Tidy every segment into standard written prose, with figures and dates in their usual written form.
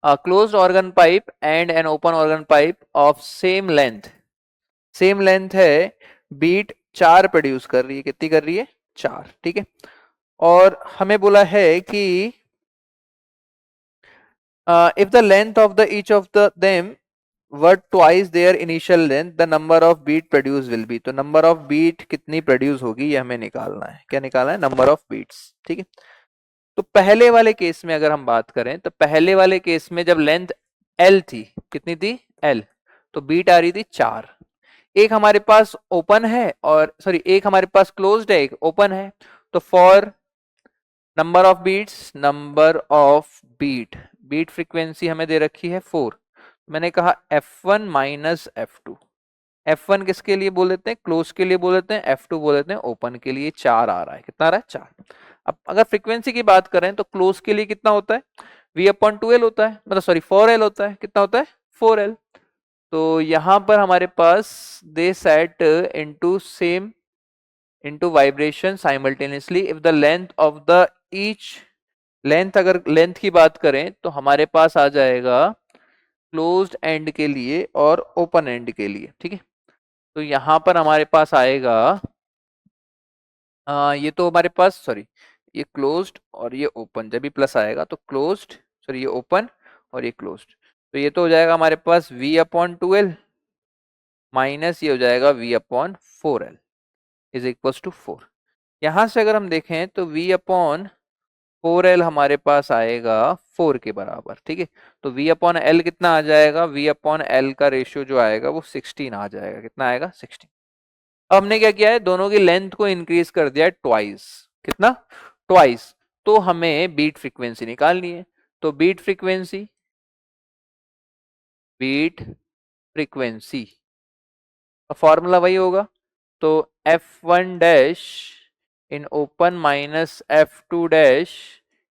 closed organ pipe and an open organ pipe of same length, same length है, beat 4 produce कर रही है, कितनी कर रही है 4, ठीक है। और हमें बोला है कि if the length of the each of the them were twice their initial length the number of beat produce will be, तो नंबर ऑफ बीट कितनी प्रोड्यूस होगी ये हमें निकालना है। क्या निकालना है? नंबर ऑफ बीट्स, ठीक है। तो पहले वाले केस में अगर हम बात करें तो पहले वाले केस में जब लेंथ एल थी, कितनी थी एल, तो बीट आ रही थी 4। एक हमारे पास ओपन है और सॉरी एक हमारे पास क्लोज्ड है, एक ओपन है, तो for number of beats, number of beat, beat frequency हमें दे रखी है 4। मैंने कहा F1 माइनस F2, F1 किसके लिए बोल देते हैं? क्लोज के लिए बोल देते हैं, F2 बोल देते हैं ओपन के लिए। 4 आ रहा है, कितना आ रहा है 4। अब अगर फ्रीक्वेंसी की बात करें तो क्लोज के लिए कितना होता है? V/2L होता है, मतलब सॉरी 4L होता है। कितना होता है? 4L। तो यहां पर हमारे पास they set into same into vibration simultaneously if the length of the each length, अगर लेंथ की बात करें तो हमारे पास आ जाएगा क्लोज्ड एंड के लिए और ओपन एंड के लिए, ठीक है। तो यहां पर हमारे पास आएगा ये तो हमारे पास सॉरी ये क्लोज्ड और ये ओपन, जब भी प्लस आएगा तो क्लोज्ड सॉरी ये ओपन और ये क्लोज्ड, तो ये तो हो जाएगा हमारे पास V/2L माइनस ये हो जाएगा V/4L इज इक्वल टू 4। यहां से अगर हम देखें तो V/4L हमारे पास आएगा 4 के बराबर, ठीक है। तो V/L कितना आ जाएगा? V/L का रेशियो जो आएगा वो 16 आ जाएगा। कितना आएगा? 16। अब हमने क्या किया है? दोनों की लेंथ को इंक्रीज कर दिया है ट्वाइस। कितना? ट्वाइस। तो हमें बीट फ्रीक्वेंसी निकालनी है। तो बीट फ्रीक्वेंसी फॉर्मूला वही होगा, तो F1 dash in open minus F2 dash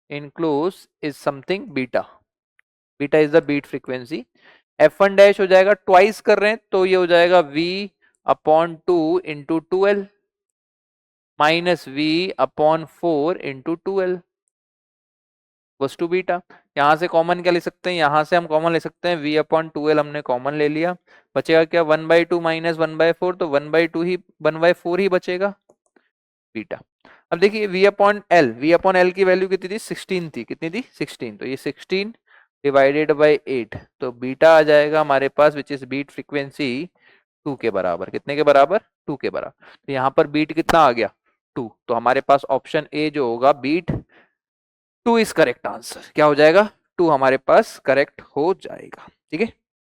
in close is something beta. Beta is the beat frequency. F1 dash हो जाएगा, ट्वाइस कर रहे हैं तो ये हो जाएगा V/2 into 2L minus V/4 into 2L बस टू बीटा। यहां से कॉमन क्या ले सकते हैं? यहां से हम कॉमन ले सकते हैं V/2L, हमने कॉमन ले लिया, बचेगा क्या? 1/2 माइनस 1/4, तो 1/4 ही बचेगा बीटा। अब देखिए V/L की वैल्यू कितनी थी? 16 थी। कितनी थी? 16। तो ये 16 डिवाइडेड बाई 8, तो बीटा आ जाएगा हमारे पास विच इज बीट फ्रीक्वेंसी 2 के बराबर। कितने के बराबर? 2 के बराबर। तो यहाँ पर बीट कितना आ गया? 2। तो हमारे पास ऑप्शन ए जो होगा बीट 2 इज करेक्ट आंसर। क्या हो जाएगा? 2 हमारे पास करेक्ट हो जाएगा, ठीक है।